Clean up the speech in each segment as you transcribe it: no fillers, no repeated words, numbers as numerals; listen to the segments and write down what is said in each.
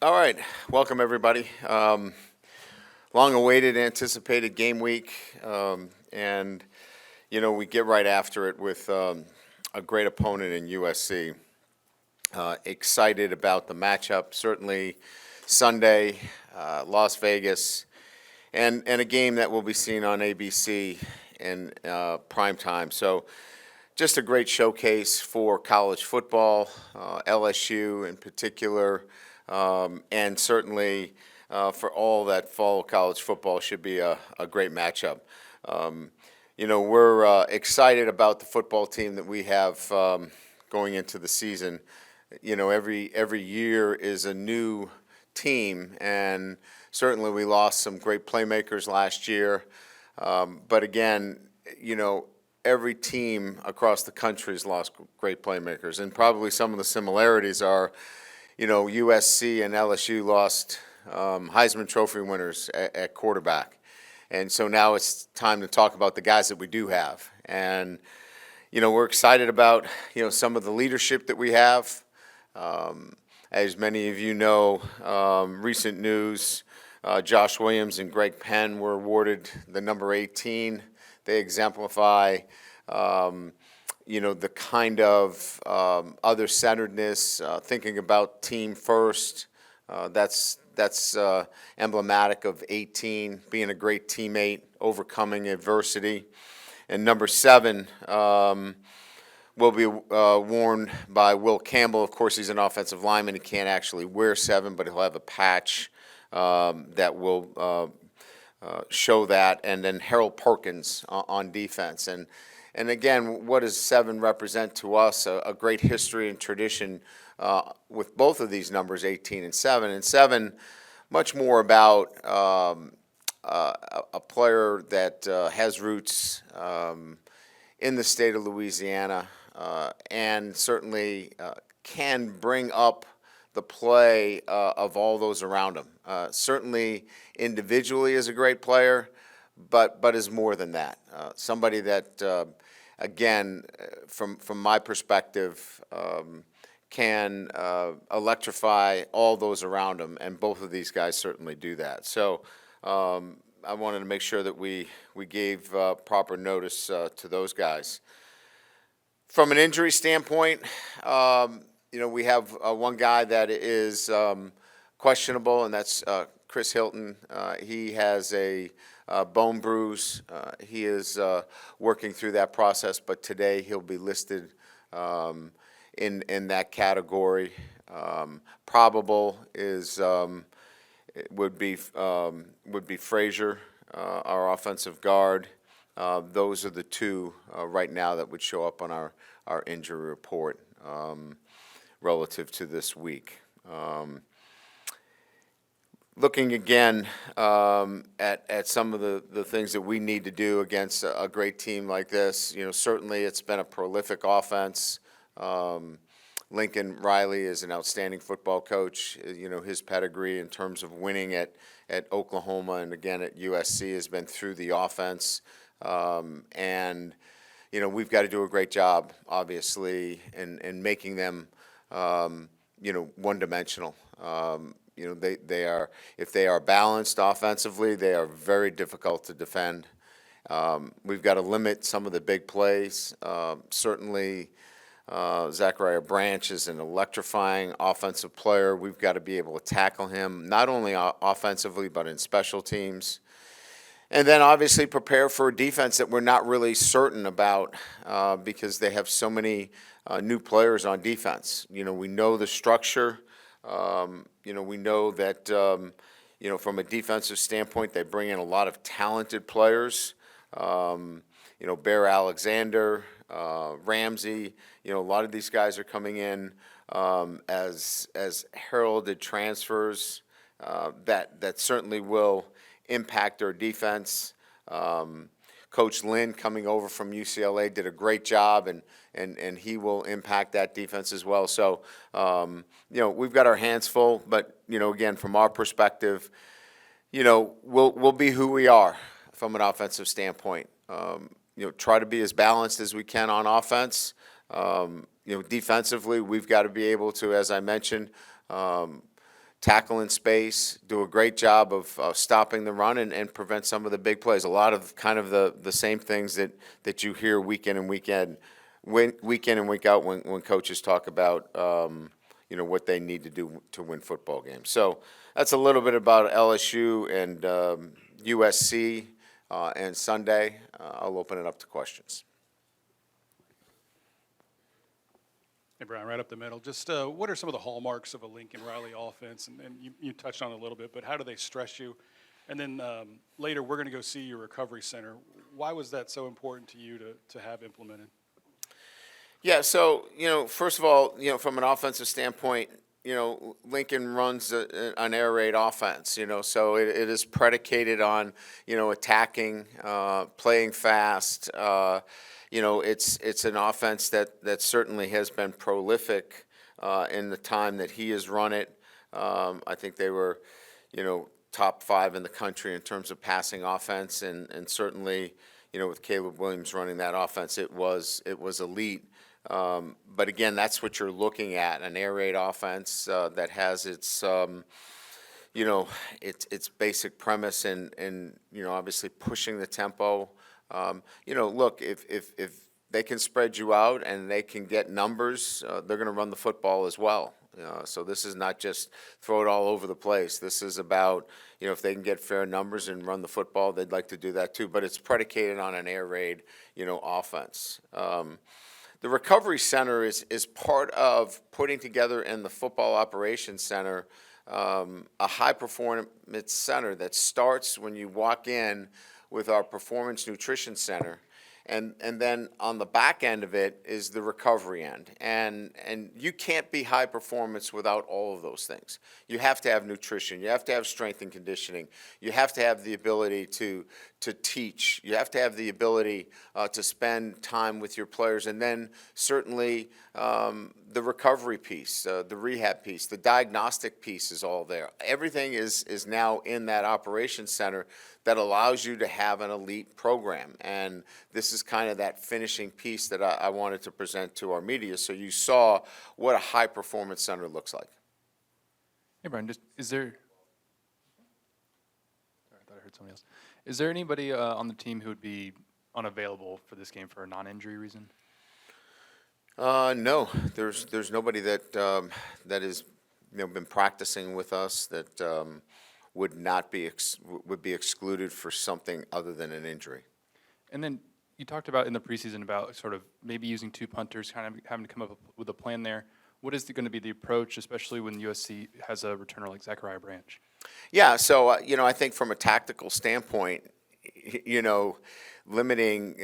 All right, welcome everybody. Long-awaited, anticipated game week, and we get right after it with a great opponent in USC. Excited about the matchup. Certainly, Sunday, Las Vegas, and a game that will be seen on ABC in prime time. So, just a great showcase for college football, LSU in particular. And certainly for all that follow college football should be a great matchup. We're excited about the football team that we have going into the season. Every year is a new team, and certainly we lost some great playmakers last year. But again, every team across the country has lost great playmakers, and probably some of the similarities are, USC and LSU lost Heisman Trophy winners at quarterback. And so now it's time to talk about the guys that we do have. And, we're excited about, some of the leadership that we have. As many of you know, recent news, Josh Williams and Greg Penn were awarded the number 18. They exemplify the kind of other-centeredness, thinking about team first. That's emblematic of 18, being a great teammate, overcoming adversity. And number 7 will be worn by Will Campbell. Of course, he's an offensive lineman. He can't actually wear 7, but he'll have a patch that will show that. And then Harold Perkins on defense. And again, what does 7 represent to us? A great history and tradition with both of these numbers, 18 and 7. And 7, much more about a player that has roots in the state of Louisiana and certainly can bring up the play of all those around him. Certainly individually is a great player, but is more than that. Somebody that, again, from my perspective, can electrify all those around him, and both of these guys certainly do that. So I wanted to make sure that we gave proper notice to those guys. From an injury standpoint, we have one guy that is questionable, and that's Chris Hilton. He has a bone bruise. He is working through that process, but today he'll be listed in that category. Probable is would be Frazier, our offensive guard. Those are the two right now that would show up on our injury report relative to this week. Looking again at some of the things that we need to do against a great team like this, certainly it's been a prolific offense. Lincoln Riley is an outstanding football coach. His pedigree in terms of winning at Oklahoma and again at USC has been through the offense. And we've got to do a great job, obviously, in making them one-dimensional. They are, if they are balanced offensively, they are very difficult to defend. We've got to limit some of the big plays. Certainly, Zachariah Branch is an electrifying offensive player. We've got to be able to tackle him, not only offensively, but in special teams. And then obviously prepare for a defense that we're not really certain about because they have so many new players on defense. We know the structure. We know that, from a defensive standpoint, they bring in a lot of talented players. Bear Alexander, Ramsey, a lot of these guys are coming in as heralded transfers that certainly will impact our defense. Coach Lynn coming over from UCLA did a great job, and he will impact that defense as well. So, we've got our hands full, but, again, from our perspective, we'll be who we are from an offensive standpoint. Try to be as balanced as we can on offense. Defensively, we've got to be able to, as I mentioned, tackle in space, do a great job of stopping the run and prevent some of the big plays. A lot of kind of the same things that you hear week in and week out when coaches talk about what they need to do to win football games. So that's a little bit about LSU and USC and Sunday. I'll open it up to questions. Hey, Brian, right up the middle. Just what are some of the hallmarks of a Lincoln Riley offense? And you touched on it a little bit, but how do they stress you? And then later, we're going to go see your recovery center. Why was that so important to you to have implemented? Yeah, so, first of all, from an offensive standpoint, Lincoln runs an air raid offense, so it is predicated on, attacking, playing fast. It's an offense that certainly has been prolific in the time that he has run it. I think they were, top 5 in the country in terms of passing offense, and certainly, with Caleb Williams running that offense, it was elite. But again, that's what you're looking at, an air raid offense that has its basic premise and obviously pushing the tempo. Look, if they can spread you out and they can get numbers, they're going to run the football as well. So this is not just throw it all over the place. This is about, if they can get fair numbers and run the football, they'd like to do that too. But it's predicated on an air raid, offense. The recovery center is part of putting together in the football operations center a high performance center that starts when you walk in with our performance nutrition center. And then on the back end of it is the recovery end. And you can't be high performance without all of those things. You have to have nutrition. You have to have strength and conditioning. You have to have the ability to teach. You have to have the ability to spend time with your players. And then certainly the recovery piece, the rehab piece, the diagnostic piece is all there. Everything is now in that operations center that allows you to have an elite program. And this is kind of that finishing piece that I wanted to present to our media, so you saw what a high-performance center looks like. Hey, Brian, is there – sorry, I thought I heard somebody else. Is there anybody on the team who would be unavailable for this game for a non-injury reason? No, there's nobody that has been practicing with us that would be excluded for something other than an injury. And then you talked about in the preseason about sort of maybe using 2 punters, kind of having to come up with a plan there. What is going to be the approach, especially when USC has a returner like Zachariah Branch? Yeah, so I think from a tactical standpoint, limiting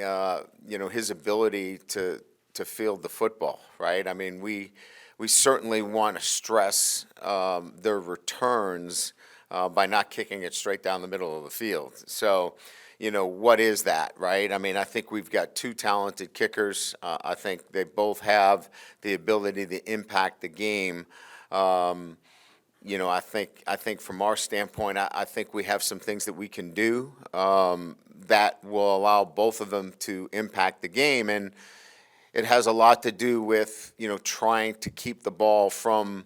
his ability to field the football, right? I mean, we certainly want to stress their returns by not kicking it straight down the middle of the field. So, what is that, right? I mean, I think we've got 2 talented kickers. I think they both have the ability to impact the game. I think from our standpoint, I think we have some things that we can do that will allow both of them to impact the game. And it has a lot to do with, trying to keep the ball from,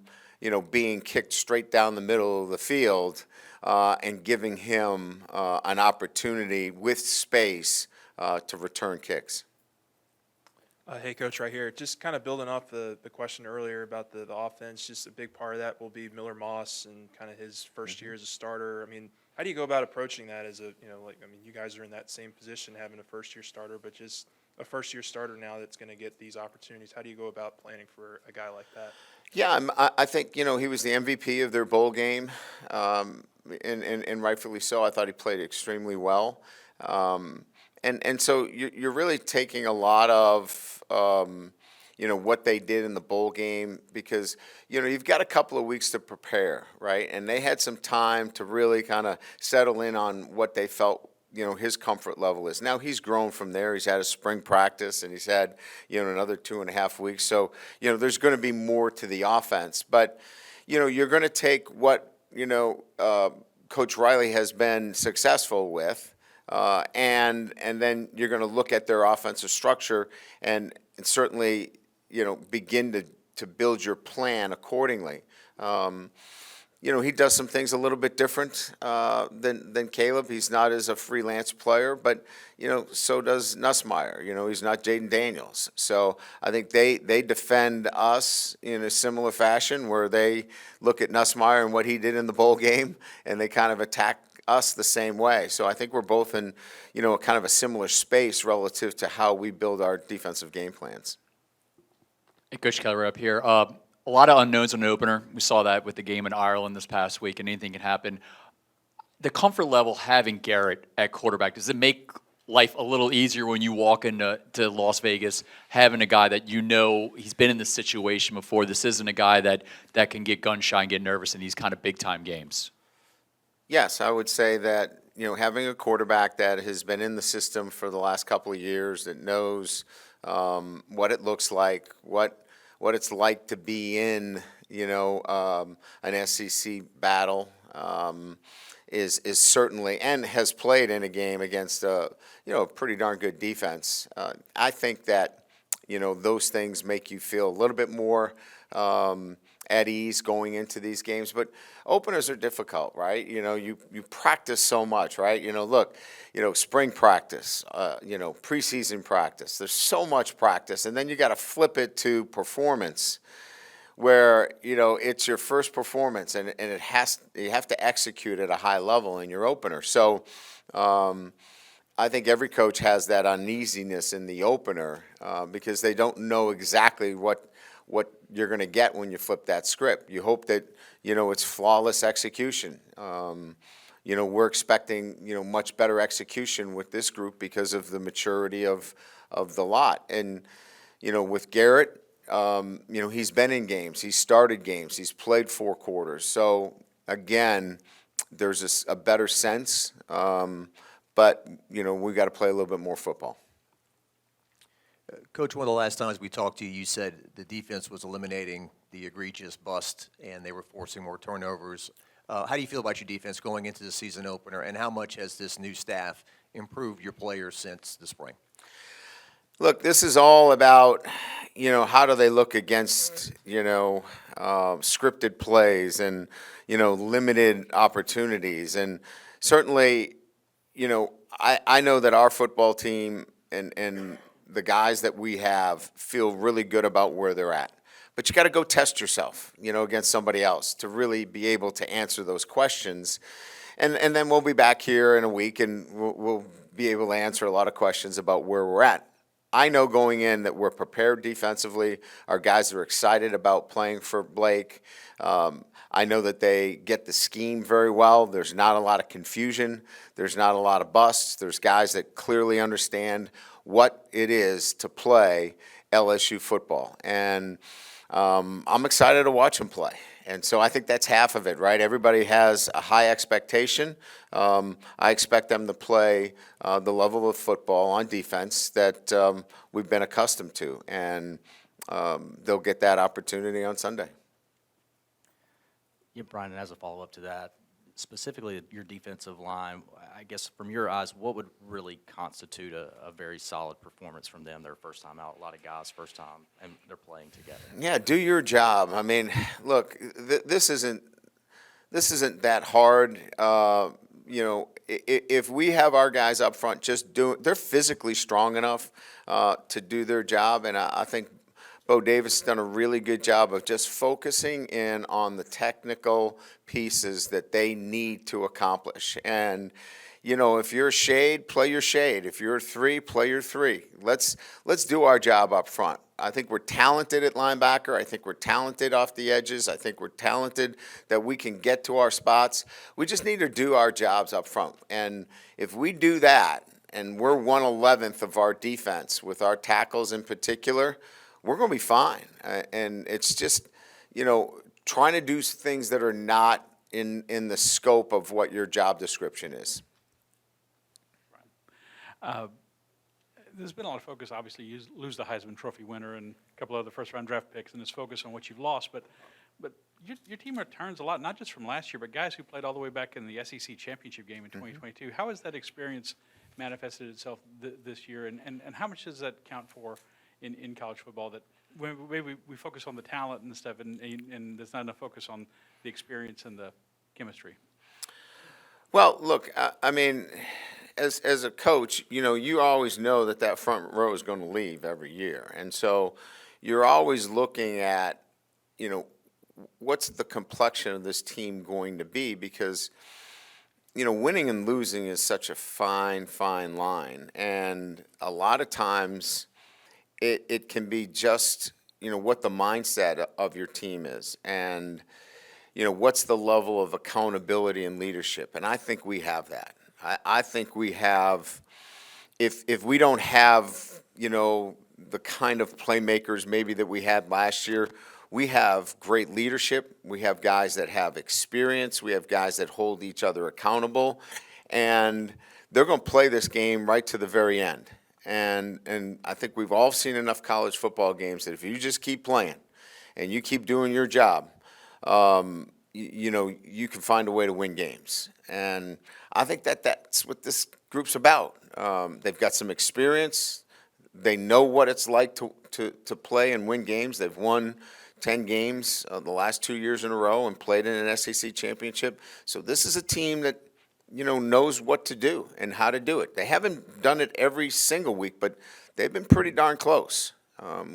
being kicked straight down the middle of the field and giving him an opportunity with space to return kicks. Hey, Coach, right here. Just kind of building off the question earlier about the offense, just a big part of that will be Miller Moss and kind of his first year as a starter. I mean, how do you go about approaching that as you guys are in that same position having a first-year starter, but just a first-year starter now that's going to get these opportunities. How do you go about planning for a guy like that? Yeah, I think, he was the MVP of their bowl game, and rightfully so. I thought he played extremely well. And so you're really taking a lot of, what they did in the bowl game because, you've got a couple of weeks to prepare, right? And they had some time to really kind of settle in on what they felt, his comfort level is. Now he's grown from there. He's had a spring practice and he's had, another 2.5 weeks. So, there's going to be more to the offense. But, you're going to take what, Coach Riley has been successful with, and then you're going to look at their offensive structure and certainly, begin to build your plan accordingly. he does some things a little bit different than Caleb. He's not as a freelance player, but so does Nussmeier. He's not Jaden Daniels. So I think they defend us in a similar fashion, where they look at Nussmeier and what he did in the bowl game, and they kind of attack us the same way. So I think we're both in kind of a similar space relative to how we build our defensive game plans. Hey, Coach Keller up here. A lot of unknowns on the opener. We saw that with the game in Ireland this past week, and anything can happen. The comfort level having Garrett at quarterback, does it make life a little easier when you walk into Las Vegas, having a guy that he's been in this situation before? This isn't a guy that can get gun shy and get nervous in these kind of big-time games. Yes, I would say that, having a quarterback that has been in the system for the last couple of years, that knows what it looks like, what it's like to be in, an SEC battle, is certainly, and has played in a game against a pretty darn good defense. I think that, those things make you feel a little bit more at ease going into these games. But openers are difficult, right? You practice so much, right? Look, spring practice, preseason practice. There's so much practice, and then you got to flip it to performance, where it's your first performance, and you have to execute at a high level in your opener. So I think every coach has that uneasiness in the opener because they don't know exactly what you're going to get when you flip that script. You hope that it's flawless execution. We're expecting much better execution with this group because of the maturity of the lot. And with Garrett, he's been in games, he's started games, he's played 4 quarters. So again, there's a better sense, but we've got to play a little bit more football. Coach, one of the last times we talked to you, you said the defense was eliminating the egregious bust and they were forcing more turnovers. How do you feel about your defense going into the season opener, and how much has this new staff improved your players since the spring? Look, this is all about, how do they look against, scripted plays and, limited opportunities. And certainly, I know that our football team and the guys that we have feel really good about where they're at. But you got to go test yourself, against somebody else to really be able to answer those questions. And then we'll be back here in a week, and we'll be able to answer a lot of questions about where we're at. I know going in that we're prepared defensively. Our guys are excited about playing for Blake. I know that they get the scheme very well. There's not a lot of confusion. There's not a lot of busts. There's guys that clearly understand what it is to play LSU football. And I'm excited to watch them play. And so I think that's half of it, right? Everybody has a high expectation. I expect them to play the level of football on defense that we've been accustomed to. And they'll get that opportunity on Sunday. Yeah, Brian, and as a follow-up to that, specifically your defensive line, I guess from your eyes, what would really constitute a very solid performance from them? Their first time out, a lot of guys first time, and they're playing together. Yeah, do your job. I mean, look, this isn't that hard. If we have our guys up front they're physically strong enough to do their job, and I think Bo Davis has done a really good job of just focusing in on the technical pieces that they need to accomplish. And, if you're a shade, play your shade. If you're a 3, play your 3. Let's do our job up front. I think we're talented at linebacker. I think we're talented off the edges. I think we're talented that we can get to our spots. We just need to do our jobs up front. And if we do that, and we're 1/11th of our defense with our tackles in particular, we're going to be fine. And it's just, trying to do things that are not in the scope of what your job description is. There's been a lot of focus, obviously, you lose the Heisman Trophy winner and a couple other first-round draft picks, and this focus on what you've lost. But your team returns a lot, not just from last year, but guys who played all the way back in the SEC championship game in 2022. How has that experience manifested itself this year, and how much does that count for in college football, that when we focus on the talent and stuff, and there's not enough focus on the experience and the chemistry? Well, look, I mean, as a coach, you always know that front row is going to leave every year, and so you're always looking at, what's the complexion of this team going to be, because winning and losing is such a fine, fine line, and a lot of times it can be just what the mindset of your team is, and what's the level of accountability and leadership, and I think we have that. I think we have, if we don't have, the kind of playmakers maybe that we had last year, we have great leadership. We have guys that have experience. We have guys that hold each other accountable, and they're going to play this game right to the very end. And I think we've all seen enough college football games that if you just keep playing and you keep doing your job, you can find a way to win games. And I think that's what this group's about. They've got some experience. They know what it's like to play and win games. They've won 10 games the last 2 years in a row and played in an SEC championship. So this is a team that, knows what to do and how to do it. They haven't done it every single week, but they've been pretty darn close.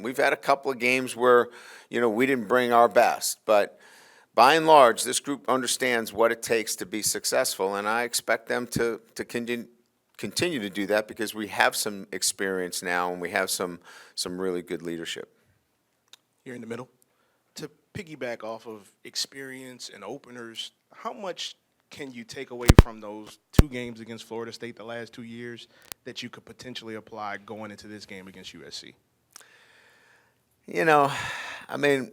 We've had a couple of games where, we didn't bring our best, but by and large, this group understands what it takes to be successful, and I expect them to continue to do that because we have some experience now and we have some really good leadership. Here in the middle. To piggyback off of experience and openers, how much can you take away from those 2 games against Florida State the last 2 years that you could potentially apply going into this game against USC? I mean,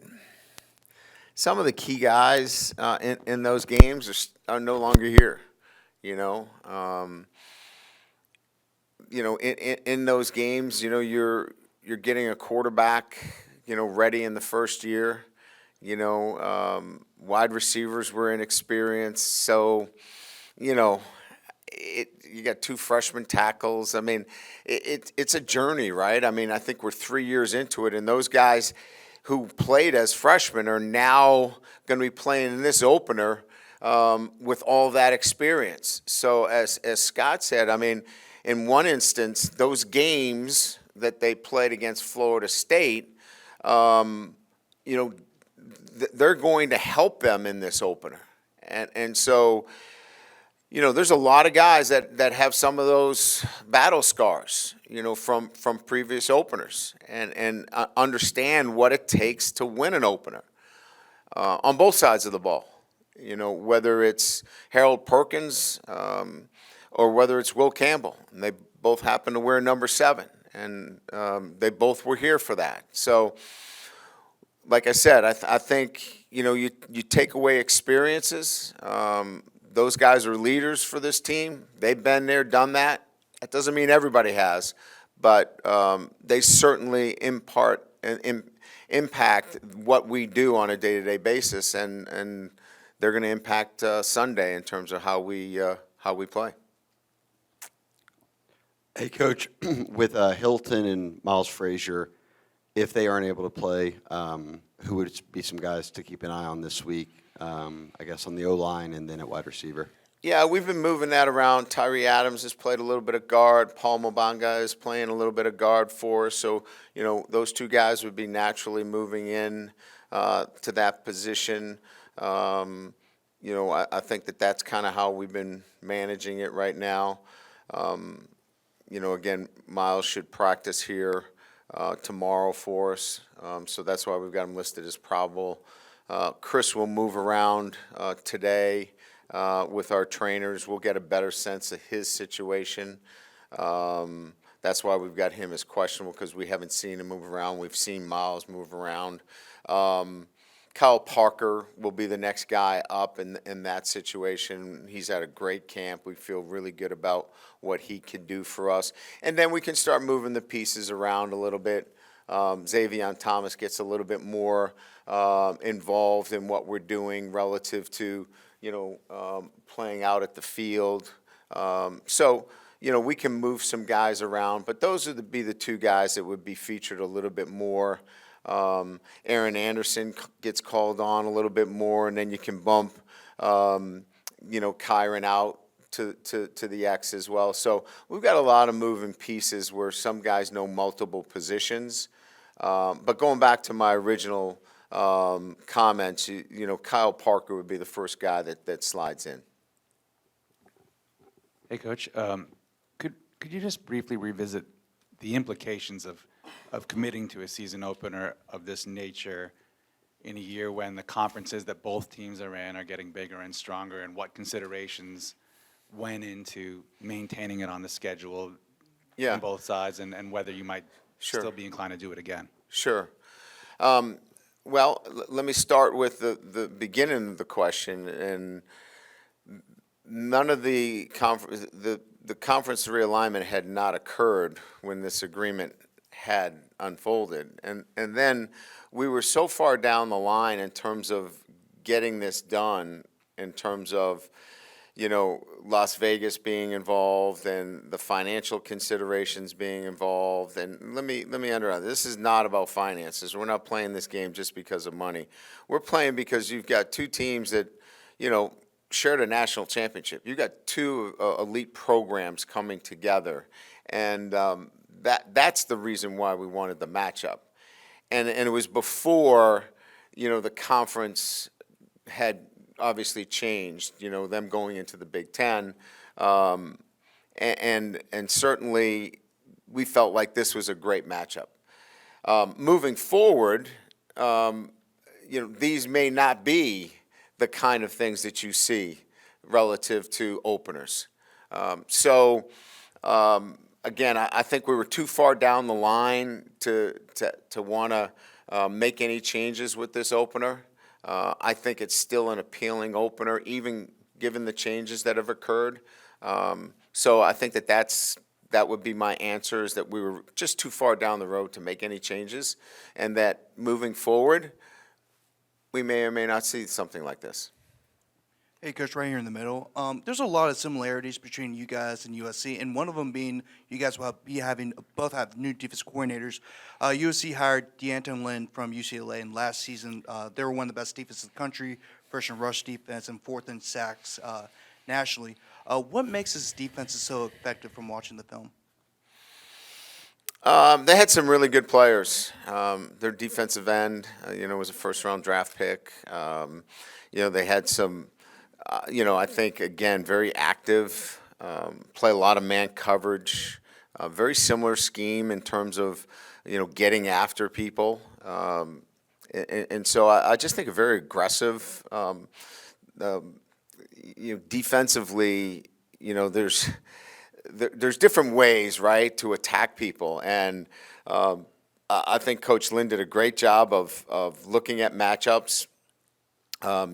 some of the key guys in those games are no longer here. In those games, you're getting a quarterback, ready in the first year. Wide receivers were inexperienced, so you got 2 freshman tackles. I mean, it's a journey, right? I mean, I think we're 3 years into it, and those guys who played as freshmen are now going to be playing in this opener with all that experience. So as Scott said, I mean, in one instance, those games that they played against Florida State, they're going to help them in this opener. And so, there's a lot of guys that have some of those battle scars, from previous openers and understand what it takes to win an opener on both sides of the ball. Whether it's Harold Perkins or whether it's Will Campbell. And they both happen to wear number 7, and they both were here for that. So, like I said, I think, you take away experiences. Those guys are leaders for this team. They've been there, done that. That doesn't mean everybody has, but they certainly impart and impact what we do on a day-to-day basis, and they're going to impact Sunday in terms of how we play. Hey, Coach, with Hilton and Miles Frazier, if they aren't able to play, who would be some guys to keep an eye on this week, I guess, on the O-line and then at wide receiver? Yeah, we've been moving that around. Tyree Adams has played a little bit of guard. Paul Mobanga is playing a little bit of guard for us. So, those 2 guys would be naturally moving in to that position. I think that's kind of how we've been managing it right now. Again, Miles should practice here tomorrow for us, so that's why we've got him listed as probable. Chris will move around today with our trainers. We'll get a better sense of his situation. That's why we've got him as questionable, because we haven't seen him move around. We've seen Miles move around. Kyle Parker will be the next guy up in that situation. He's had a great camp. We feel really good about what he can do for us. And then we can start moving the pieces around a little bit. Xavier Thomas gets a little bit more involved in what we're doing relative to, playing out at the field. So, we can move some guys around. But those would be the 2 guys that would be featured a little bit more. Aaron Anderson gets called on a little bit more, and then you can bump, Kyron out to the X as well. So we've got a lot of moving pieces where some guys know multiple positions. But going back to my original comments, Kyle Parker would be the first guy that slides in. Hey, Coach, could you just briefly revisit the implications of committing to a season opener of this nature in a year when the conferences that both teams are in are getting bigger and stronger, and what considerations went into maintaining it on the schedule Yeah. on both sides, and whether you might Sure. still be inclined to do it again? Sure. Let me start with the beginning of the question, and none of the conference realignment had not occurred when this agreement had unfolded. And then we were so far down the line in terms of getting this done, in terms of, Las Vegas being involved and the financial considerations being involved. And let me underline, this is not about finances. We're not playing this game just because of money. We're playing because you've got two teams that, shared a national championship. You've got two elite programs coming together. And that's the reason why we wanted the matchup. And it was before, the conference had obviously changed, them going into the Big Ten. And certainly we felt like this was a great matchup. Moving forward, these may not be the kind of things that you see relative to openers. Again, I think we were too far down the line to want to make any changes with this opener. I think it's still an appealing opener, even given the changes that have occurred. So I think that would be my answer, is that we were just too far down the road to make any changes, and that moving forward, we may or may not see something like this. Hey, Coach, right here in the middle. There's a lot of similarities between you guys and USC, and one of them being you guys will both have new defense coordinators. USC hired D'Anton Lynn from UCLA, and last season they were one of the best defenses in the country, first in rush defense and fourth in sacks nationally. What makes this defense so effective from watching the film? They had some really good players. Their defensive end, was a first-round draft pick. They had some. I think, again, very active, play a lot of man coverage, very similar scheme in terms of, getting after people. And so I just think a very aggressive, defensively, there's different ways, right, to attack people. And I think Coach Lynn did a great job of looking at matchups,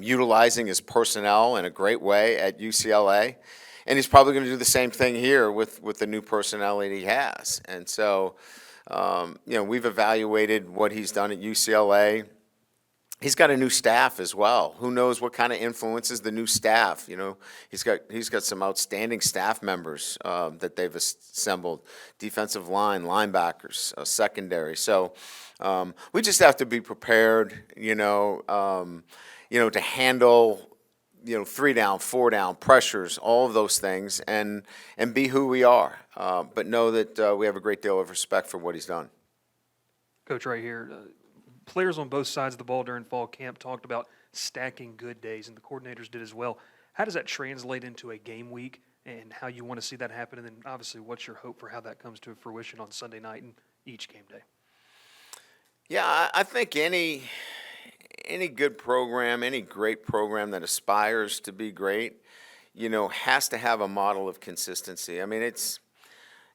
utilizing his personnel in a great way at UCLA, and he's probably going to do the same thing here with the new personnel that he has. And so, we've evaluated what he's done at UCLA. He's got a new staff as well. Who knows what kind of influences the new staff? He's got some outstanding staff members that they've assembled: defensive line, linebackers, secondary. So we just have to be prepared, to handle, 3 down, 4 down pressures, all of those things, and be who we are. But know that we have a great deal of respect for what he's done. Coach, right here, players on both sides of the ball during fall camp talked about stacking good days, and the coordinators did as well. How does that translate into a game week, and how you want to see that happen? And then, obviously, what's your hope for how that comes to fruition on Sunday night and each game day? Yeah, I think any good program, any great program that aspires to be great, has to have a model of consistency. I mean, it's,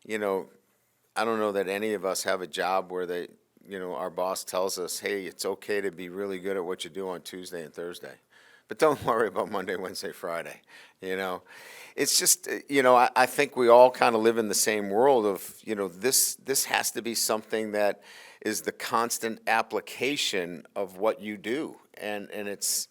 I don't know that any of us have a job where our boss tells us, hey, it's okay to be really good at what you do on Tuesday and Thursday, but don't worry about Monday, Wednesday, Friday. It's just, I think we all kind of live in the same world of, this has to be something that is the constant application of what you do. And it's,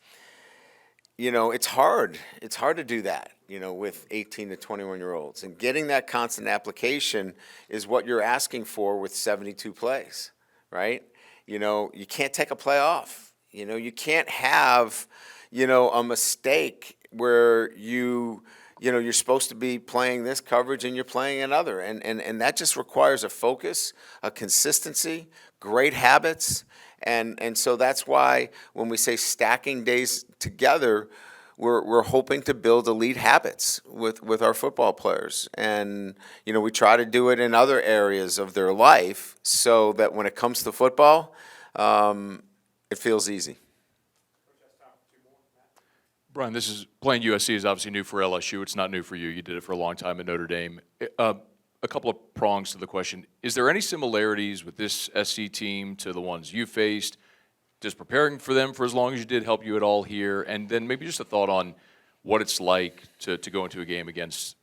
it's hard. It's hard to do that, with 18 to 21-year-olds. And getting that constant application is what you're asking for with 72 plays, right? you can't take a play off. You can't have, a mistake where you're supposed to be playing this coverage and you're playing another. And that just requires a focus, a consistency, great habits. And so that's why when we say stacking days together, we're hoping to build elite habits with our football players. And, we try to do it in other areas of their life so that when it comes to football, it feels easy. Brian, this is playing USC is obviously new for LSU. It's not new for you. You did it for a long time at Notre Dame. A couple of prongs to the question. Is there any similarities with this SC team to the ones you faced? Does preparing for them for as long as you did help you at all here? And then maybe just a thought on what it's like to go into a game against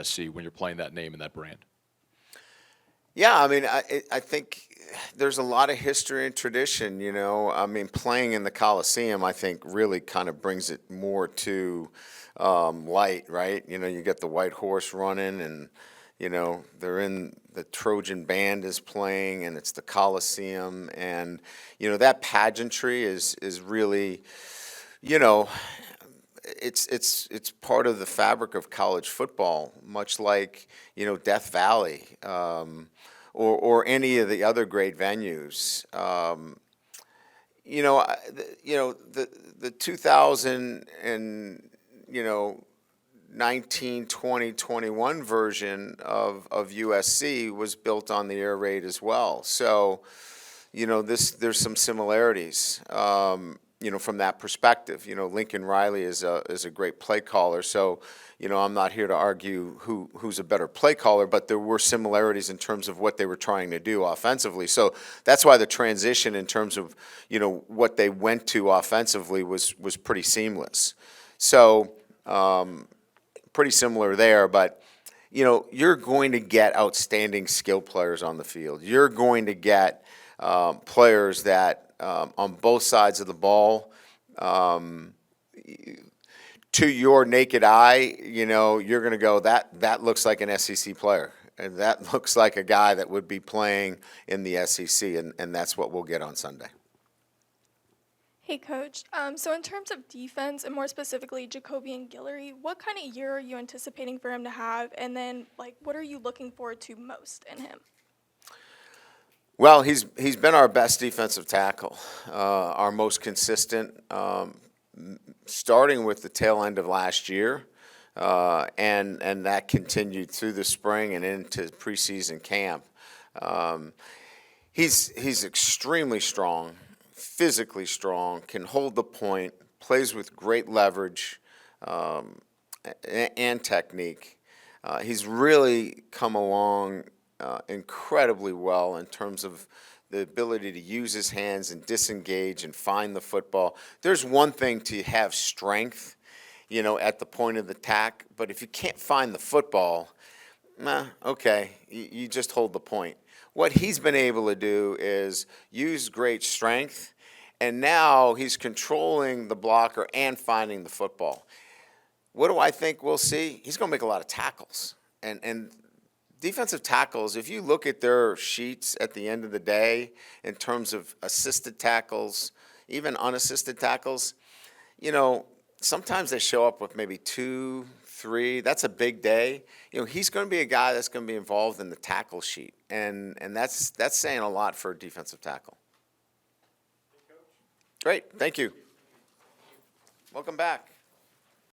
SC when you're playing that name and that brand. Yeah, I mean, I think there's a lot of history and tradition, I mean, playing in the Coliseum, I think, really kind of brings it more to light, right? You get the white horse running and, they're in the Trojan band is playing and it's the Coliseum. And, that pageantry is really, it's part of the fabric of college football, much like, Death Valley. Or any of the other great venues. The 2000 and 19, 20, 21 version of USC was built on the air raid as well. So, there's some similarities. From that perspective. Lincoln Riley is a great play caller. So, I'm not here to argue who's a better play caller, but there were similarities in terms of what they were trying to do offensively. So that's why the transition in terms of, what they went to offensively was pretty seamless. So, pretty similar there, but, you're going to get outstanding skill players on the field. You're going to get players that on both sides of the ball, to your naked eye, you're going to go, that looks like an SEC player. And that looks like a guy that would be playing in the SEC, and that's what we'll get on Sunday. Hey, Coach. So in terms of defense, and more specifically Jacoby and Guillory, what kind of year are you anticipating for him to have? And then, what are you looking forward to most in him? Well, he's been our best defensive tackle, our most consistent, starting with the tail end of last year, and that continued through the spring and into preseason camp. He's extremely strong, physically strong, can hold the point, plays with great leverage and technique. He's really come along incredibly well in terms of the ability to use his hands and disengage and find the football. There's one thing to have strength, at the point of the attack, but if you can't find the football, okay, you just hold the point. What he's been able to do is use great strength, and now he's controlling the blocker and finding the football. What do I think we'll see? He's going to make a lot of tackles. And defensive tackles, if you look at their sheets at the end of the day in terms of assisted tackles, even unassisted tackles, sometimes they show up with maybe 2, 3. That's a big day. He's going to be a guy that's going to be involved in the tackle sheet, and that's saying a lot for a defensive tackle. Great, thank you. Welcome back.